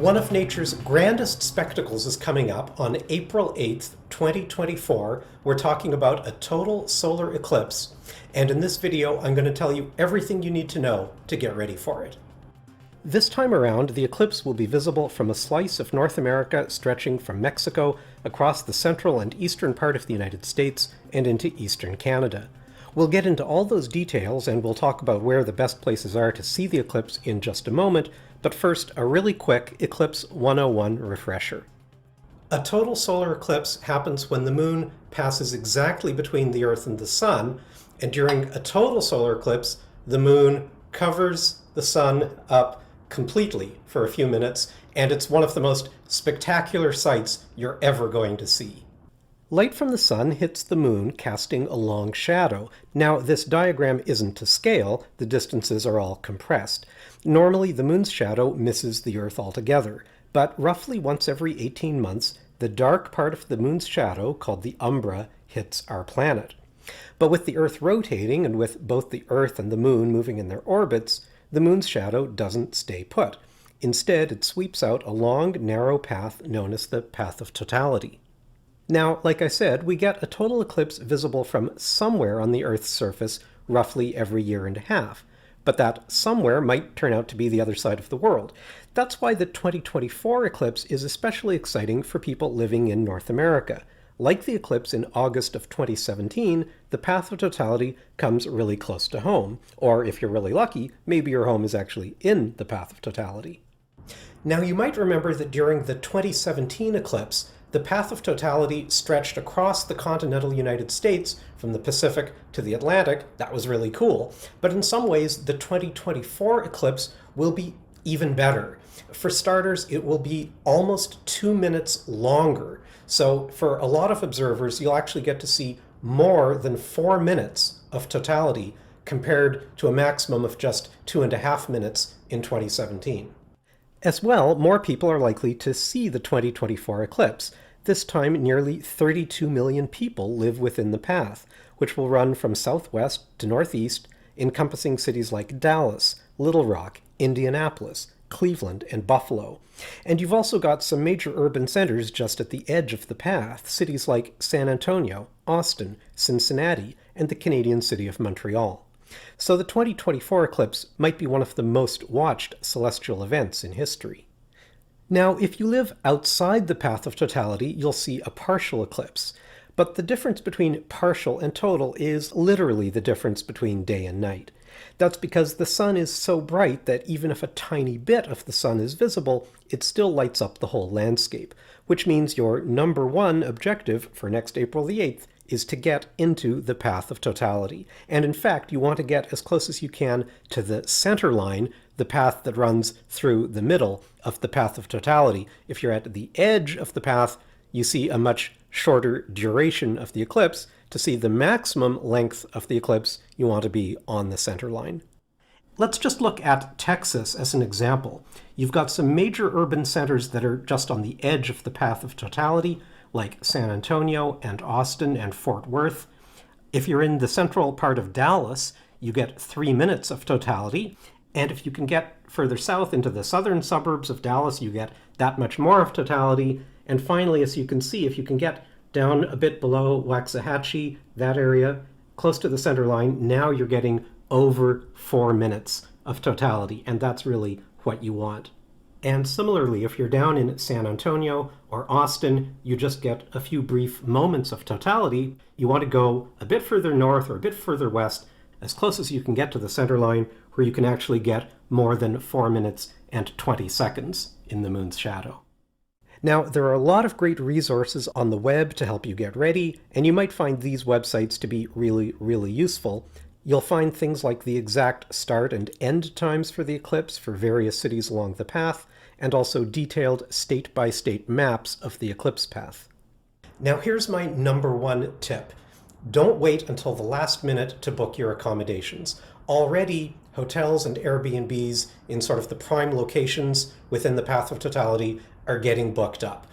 One of nature's grandest spectacles is coming up on April 8th, 2024. We're talking about a total solar eclipse, and in this video I'm going to tell you everything you need to know to get ready for it. This time around, the eclipse will be visible from a slice of North America stretching from Mexico across the central and eastern part of the United States and into eastern Canada. We'll get into all those details, and we'll talk about where the best places are to see the eclipse in just a moment, but first, a really quick Eclipse 101 refresher. A total solar eclipse happens when the moon passes exactly between the Earth and the Sun, and during a total solar eclipse, the moon covers the Sun up completely for a few minutes, and it's one of the most spectacular sights you're ever going to see. Light from the sun hits the moon, casting a long shadow. Now, this diagram isn't to scale, the distances are all compressed. Normally, the moon's shadow misses the Earth altogether, but roughly once every 18 months, the dark part of the moon's shadow, called the umbra, hits our planet. But with the Earth rotating, and with both the Earth and the moon moving in their orbits, the moon's shadow doesn't stay put. Instead, it sweeps out a long, narrow path known as the path of totality. Now, like I said, we get a total eclipse visible from somewhere on the Earth's surface roughly every year and a half, but that somewhere might turn out to be the other side of the world. That's why the 2024 eclipse is especially exciting for people living in North America. Like the eclipse in August of 2017, the path of totality comes really close to home, or if you're really lucky, maybe your home is actually in the path of totality. Now, you might remember that during the 2017 eclipse, the path of totality stretched across the continental United States from the Pacific to the Atlantic. That was really cool. But in some ways, the 2024 eclipse will be even better. For starters, it will be almost 2 minutes longer. So for a lot of observers, you'll actually get to see more than 4 minutes of totality compared to a maximum of just 2.5 minutes in 2017. As well, more people are likely to see the 2024 eclipse. This time, nearly 32 million people live within the path, which will run from southwest to northeast, encompassing cities like Dallas, Little Rock, Indianapolis, Cleveland, and Buffalo. And you've also got some major urban centers just at the edge of the path, cities like San Antonio, Austin, Cincinnati, and the Canadian city of Montreal. So the 2024 eclipse might be one of the most watched celestial events in history. Now, if you live outside the path of totality, you'll see a partial eclipse. But the difference between partial and total is literally the difference between day and night. That's because the sun is so bright that even if a tiny bit of the sun is visible, it still lights up the whole landscape, which means your number one objective for next April the 8th is to get into the path of totality. And in fact, you want to get as close as you can to the center line, the path that runs through the middle of the path of totality. If you're at the edge of the path, you see a much shorter duration of the eclipse. To see the maximum length of the eclipse, you want to be on the center line. Let's just look at Texas as an example. You've got some major urban centers that are just on the edge of the path of totality, like San Antonio and Austin and Fort Worth. If you're in the central part of Dallas, you get 3 minutes of totality. And if you can get further south into the southern suburbs of Dallas, you get that much more of totality. And finally, as you can see, if you can get down a bit below Waxahachie, that area, close to the center line, now you're getting over 4 minutes of totality. And that's really what you want. And similarly, if you're down in San Antonio or Austin, you just get a few brief moments of totality. You want to go a bit further north or a bit further west, as close as you can get to the center line, where you can actually get more than 4 minutes and 20 seconds in the moon's shadow. Now, there are a lot of great resources on the web to help you get ready, and you might find these websites to be really, really useful. You'll find things like the exact start and end times for the eclipse for various cities along the path, and also detailed state-by-state maps of the eclipse path. Now here's my number one tip. Don't wait until the last minute to book your accommodations. Already, hotels and Airbnbs in sort of the prime locations within the path of totality are getting booked up.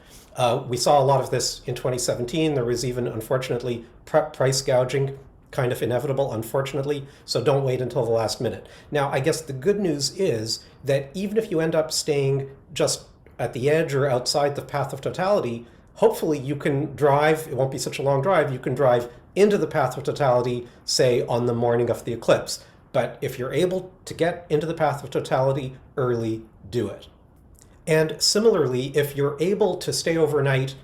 We saw a lot of this in 2017. There was even, unfortunately, price gouging kind of inevitable, unfortunately, so don't wait until the last minute. Now, I guess the good news is that even if you end up staying just at the edge or outside the path of totality, hopefully you can drive, it won't be such a long drive, you can drive into the path of totality, say on the morning of the eclipse. But if you're able to get into the path of totality early, do it. And similarly, if you're able to stay overnight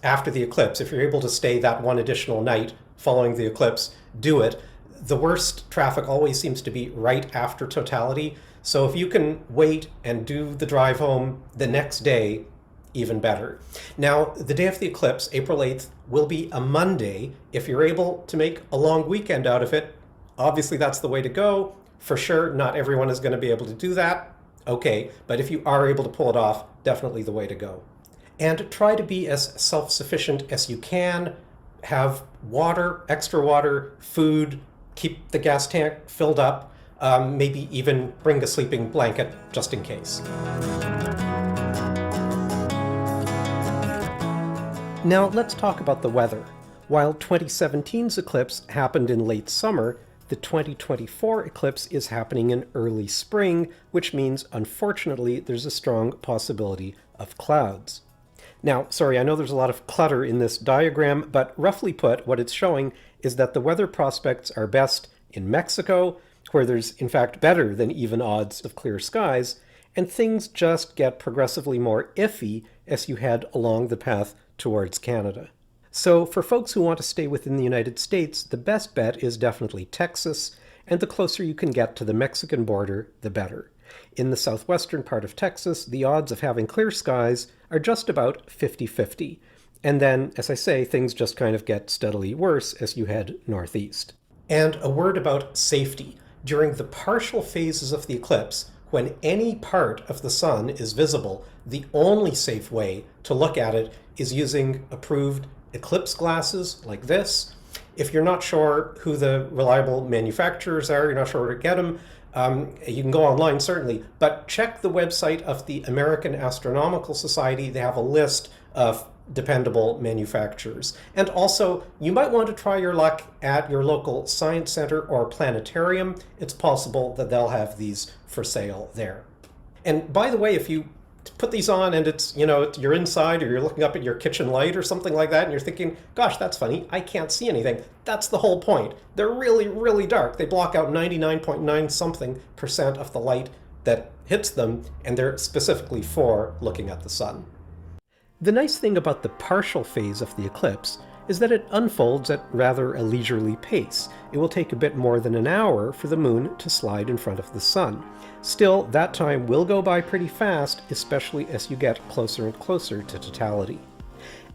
after the eclipse, if you're able to stay that one additional night following the eclipse, do it. The worst traffic always seems to be right after totality. So if you can wait and do the drive home the next day, even better. Now, the day of the eclipse, April 8th, will be a Monday. If you're able to make a long weekend out of it, obviously that's the way to go. For sure, not everyone is going to be able to do that. Okay, but if you are able to pull it off, definitely the way to go. And try to be as self-sufficient as you can. Have water, extra water, food, keep the gas tank filled up, maybe even bring a sleeping blanket just in case. Now let's talk about the weather. While 2017's eclipse happened in late summer, the 2024 eclipse is happening in early spring, which means, unfortunately, there's a strong possibility of clouds. Now, sorry, I know there's a lot of clutter in this diagram, but roughly put, what it's showing is that the weather prospects are best in Mexico, where there's in fact better than even odds of clear skies, and things just get progressively more iffy as you head along the path towards Canada. So for folks who want to stay within the United States, the best bet is definitely Texas, and the closer you can get to the Mexican border, the better. In the southwestern part of Texas, the odds of having clear skies are just about 50-50. And then, as I say, things just kind of get steadily worse as you head northeast. And a word about safety. During the partial phases of the eclipse, when any part of the sun is visible, the only safe way to look at it is using approved eclipse glasses like this. If you're not sure who the reliable manufacturers are, you're not sure where to get them, you can go online certainly, but check the website of the American Astronomical Society. They have a list of dependable manufacturers. And also, you might want to try your luck at your local science center or planetarium. It's possible that they'll have these for sale there. And by the way, if you put these on and it's, you're inside or you're looking up at your kitchen light or something like that and you're thinking, gosh, that's funny, I can't see anything. That's the whole point. They're really, really dark. They block out 99.9 something % of the light that hits them, and they're specifically for looking at the sun. The nice thing about the partial phase of the eclipse is that it unfolds at rather a leisurely pace. It will take a bit more than an hour for the moon to slide in front of the sun. Still, that time will go by pretty fast, especially as you get closer and closer to totality.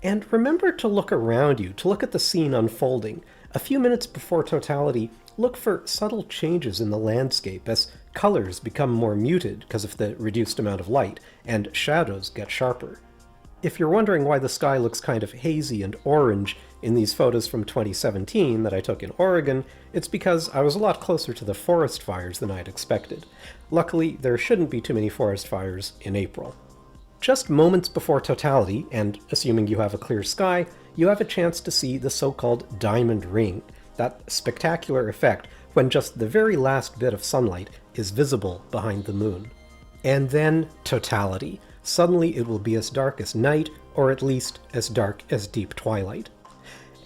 And remember to look around you, to look at the scene unfolding. A few minutes before totality, look for subtle changes in the landscape as colors become more muted because of the reduced amount of light, and shadows get sharper. If you're wondering why the sky looks kind of hazy and orange in these photos from 2017 that I took in Oregon, it's because I was a lot closer to the forest fires than I'd expected. Luckily, there shouldn't be too many forest fires in April. Just moments before totality, and assuming you have a clear sky, you have a chance to see the so-called diamond ring, that spectacular effect when just the very last bit of sunlight is visible behind the moon. And then totality. Suddenly it will be as dark as night, or at least as dark as deep twilight.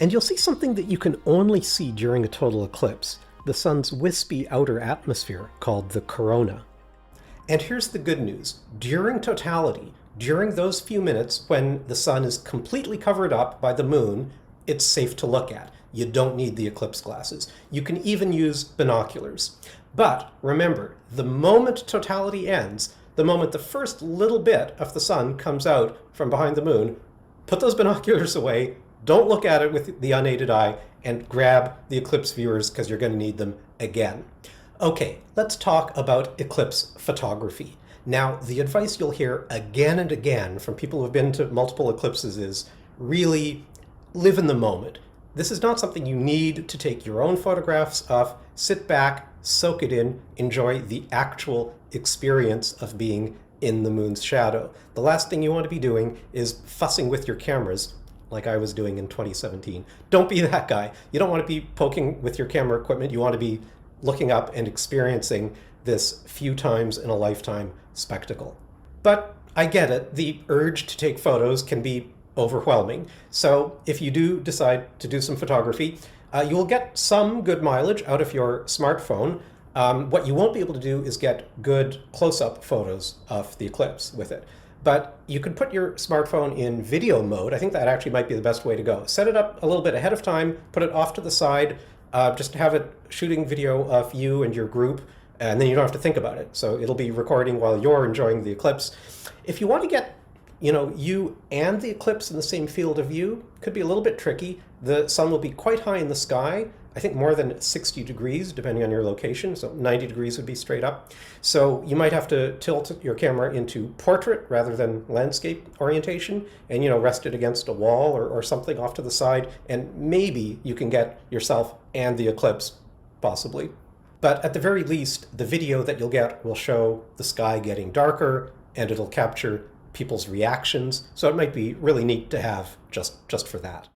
And you'll see something that you can only see during a total eclipse, the sun's wispy outer atmosphere called the corona. And here's the good news. During totality, during those few minutes when the sun is completely covered up by the moon, it's safe to look at. You don't need the eclipse glasses. You can even use binoculars. But remember, the moment totality ends, the moment the first little bit of the sun comes out from behind the moon, put those binoculars away, don't look at it with the unaided eye, and grab the eclipse viewers because you're going to need them again. Okay, let's talk about eclipse photography. Now, the advice you'll hear again and again from people who have been to multiple eclipses is really live in the moment. This is not something you need to take your own photographs of. Sit back, soak it in, enjoy the actual experience of being in the moon's shadow. The last thing you want to be doing is fussing with your cameras like I was doing in 2017. Don't be that guy. You don't want to be poking with your camera equipment. You want to be looking up and experiencing this few times in a lifetime spectacle. But I get it. The urge to take photos can be overwhelming. So if you do decide to do some photography, you will get some good mileage out of your smartphone. What you won't be able to do is get good close-up photos of the eclipse with it. But you could put your smartphone in video mode. I think that actually might be the best way to go. Set it up a little bit ahead of time, put it off to the side, just have it shooting video of you and your group, and then you don't have to think about it. So it'll be recording while you're enjoying the eclipse. If you want to get you and the eclipse in the same field of view, could be a little bit tricky. The sun will be quite high in the sky, I think more than 60 degrees, depending on your location, so 90 degrees would be straight up. So you might have to tilt your camera into portrait rather than landscape orientation, and rest it against a wall or something off to the side, and maybe you can get yourself and the eclipse, possibly. But at the very least, the video that you'll get will show the sky getting darker, and it'll capture people's reactions, so it might be really neat to have just for that.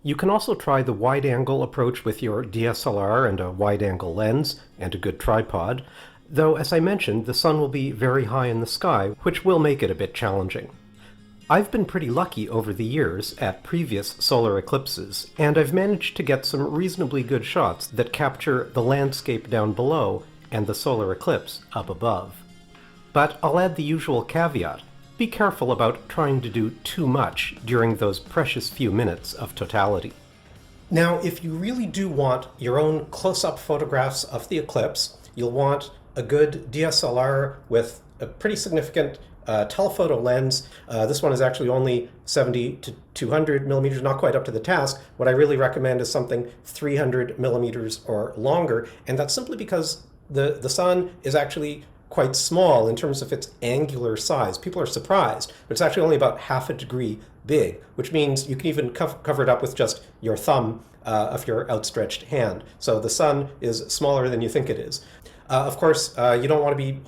You can also try the wide-angle approach with your DSLR and a wide-angle lens and a good tripod, though as I mentioned, the sun will be very high in the sky, which will make it a bit challenging. I've been pretty lucky over the years at previous solar eclipses, and I've managed to get some reasonably good shots that capture the landscape down below and the solar eclipse up above. But I'll add the usual caveat. Be careful about trying to do too much during those precious few minutes of totality. Now, if you really do want your own close-up photographs of the eclipse, you'll want a good DSLR with a pretty significant telephoto lens. This one is actually only 70 to 200 millimeters, not quite up to the task. What I really recommend is something 300 millimeters or longer, and that's simply because the sun is actually quite small in terms of its angular size. People are surprised, but it's actually only about half a degree big, which means you can even cover it up with just your thumb of your outstretched hand. So the sun is smaller than you think it is. Of course, you don't want to be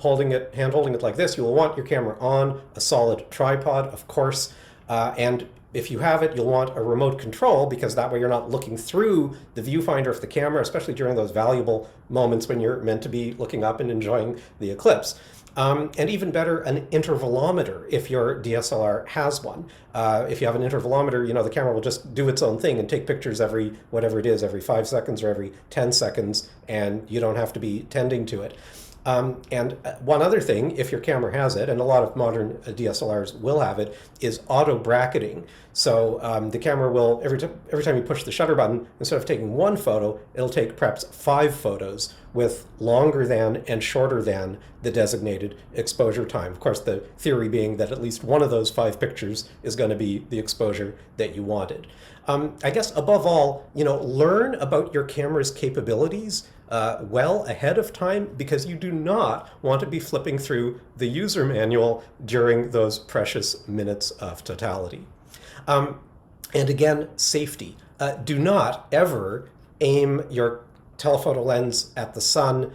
hand holding it like this. You will want your camera on a solid tripod, of course, and if you have it, you'll want a remote control, because that way you're not looking through the viewfinder of the camera, especially during those valuable moments when you're meant to be looking up and enjoying the eclipse. And even better, an intervalometer if your DSLR has one. If you have an intervalometer, the camera will just do its own thing and take pictures every 5 seconds or every 10 seconds, and you don't have to be tending to it. And one other thing, if your camera has it, and a lot of modern DSLRs will have it, is auto bracketing. So the camera will, every time you push the shutter button, instead of taking one photo, it'll take perhaps 5 photos with longer than and shorter than the designated exposure time. Of course, the theory being that at least one of those 5 pictures is going to be the exposure that you wanted. I guess above all, learn about your camera's capabilities well ahead of time, because you do not want to be flipping through the user manual during those precious minutes of totality. And again, safety. Do not ever aim your telephoto lens at the sun.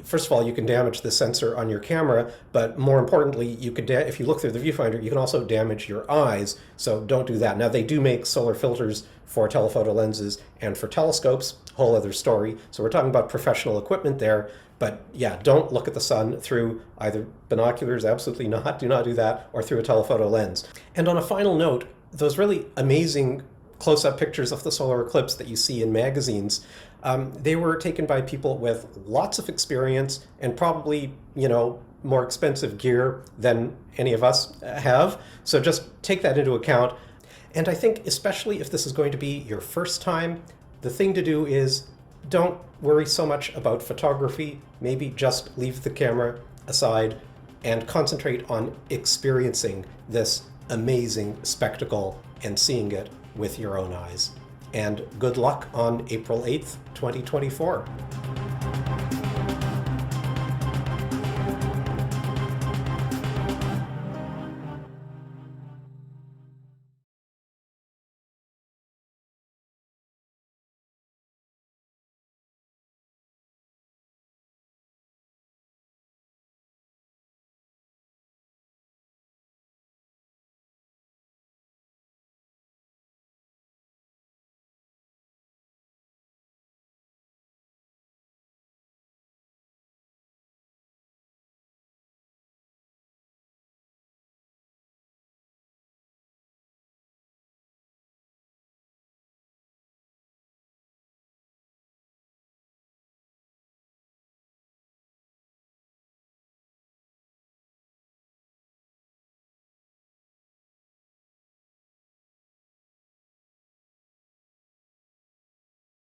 First of all, you can damage the sensor on your camera, but more importantly, if you look through the viewfinder, you can also damage your eyes, so don't do that. Now, they do make solar filters for telephoto lenses and for telescopes, whole other story. So we're talking about professional equipment there, but yeah, don't look at the sun through either binoculars, absolutely not, do not do that, or through a telephoto lens. And on a final note, those really amazing close-up pictures of the solar eclipse that you see in magazines, they were taken by people with lots of experience and probably, more expensive gear than any of us have. So just take that into account. And I think especially if this is going to be your first time, the thing to do is don't worry so much about photography. Maybe just leave the camera aside and concentrate on experiencing this amazing spectacle and seeing it with your own eyes. And good luck on April 8th, 2024.